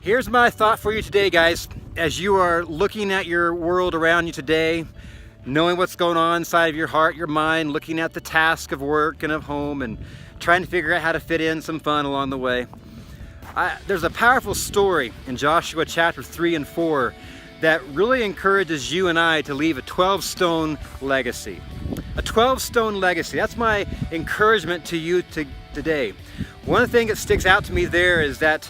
Here's my thought for you today, guys. As you are looking at your world around you today, knowing what's going on inside of your heart, your mind, looking at the task of work and of home and trying to figure out how to fit in some fun along the way. There's a powerful story in Joshua chapter 3 and 4 that really encourages you and I to leave a 12-stone legacy. A 12-stone legacy. That's my encouragement to you today. One thing that sticks out to me there is that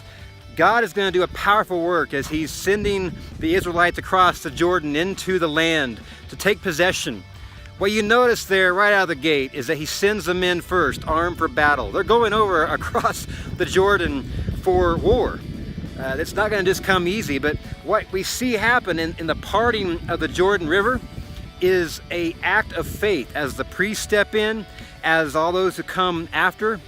God is going to do a powerful work as He's sending the Israelites across the Jordan into the land to take possession. What you notice there right out of the gate is that He sends the men first, armed for battle. They're going over across the Jordan for war. It's not going to just come easy, but what we see happen in the parting of the Jordan River is an act of faith as the priests step in, as all those who come after.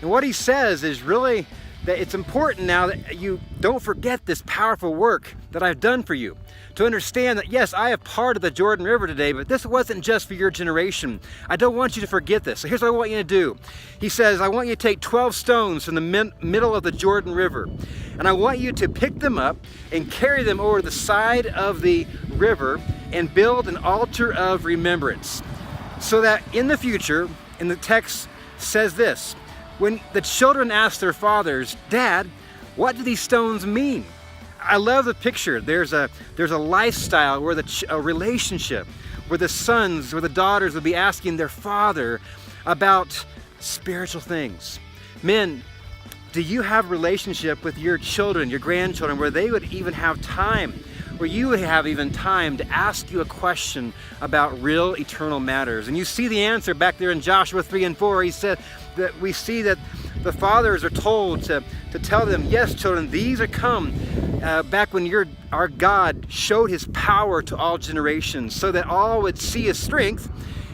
And what He says is really that it's important now that you don't forget this powerful work that I've done for you. To understand that, yes, I have parted the Jordan River today, but this wasn't just for your generation. I don't want you to forget this. So here's what I want you to do. He says, I want you to take 12 stones from the middle of the Jordan River, and I want you to pick them up and carry them over the side of the river and build an altar of remembrance. So that in the future, and the text says this, when the children ask their fathers, Dad, what do these stones mean? I love the picture. There's a lifestyle where a relationship where the sons or the daughters will be asking their father about spiritual things. Men, do you have a relationship with your children, your grandchildren, where they would even have time, where you would have even time to ask you a question about real eternal matters? And you see the answer back there in Joshua 3 and 4. He said that we see that the fathers are told to tell them, yes, children, these are come back when our God showed His power to all generations, so that all would see His strength.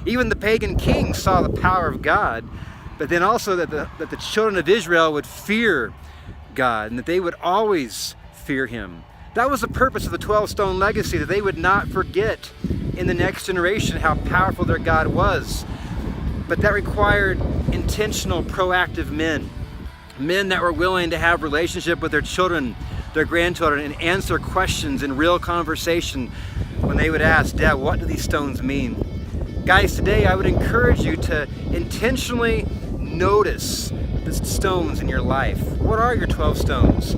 Even the pagan kings saw the power of God, but then also that the children of Israel would fear God and that they would always fear Him. That was the purpose of the 12-stone legacy, that they would not forget in the next generation how powerful their God was. But that required intentional, proactive men that were willing to have relationship with their children, their grandchildren, and answer questions in real conversation when they would ask, Dad, what do these stones mean? Guys, today I would encourage you to intentionally notice the stones in your life. What are your 12 stones?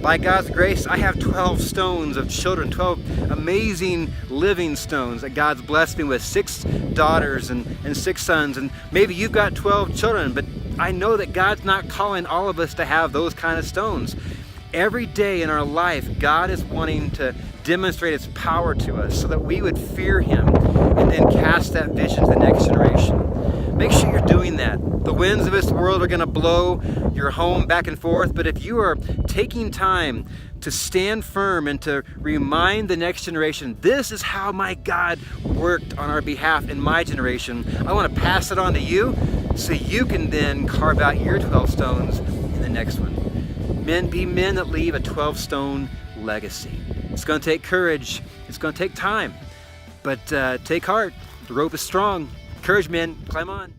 By God's grace, I have 12 stones of children, 12 amazing living stones that God's blessed me with, 6 daughters and 6 sons. And maybe you've got 12 children, but I know that God's not calling all of us to have those kind of stones. Every day in our life, God is wanting to demonstrate His power to us so that we would fear Him and then cast that vision to the next generation. Make sure you're doing that. The winds of this world are going to blow your home back and forth, but if you are taking time to stand firm and to remind the next generation, this is how my God worked on our behalf in my generation, I want to pass it on to you so you can then carve out your 12 stones in the next one. Men, be men that leave a 12-stone legacy. It's going to take courage. It's going to take time. But take heart. The rope is strong. Courage, men. Climb on.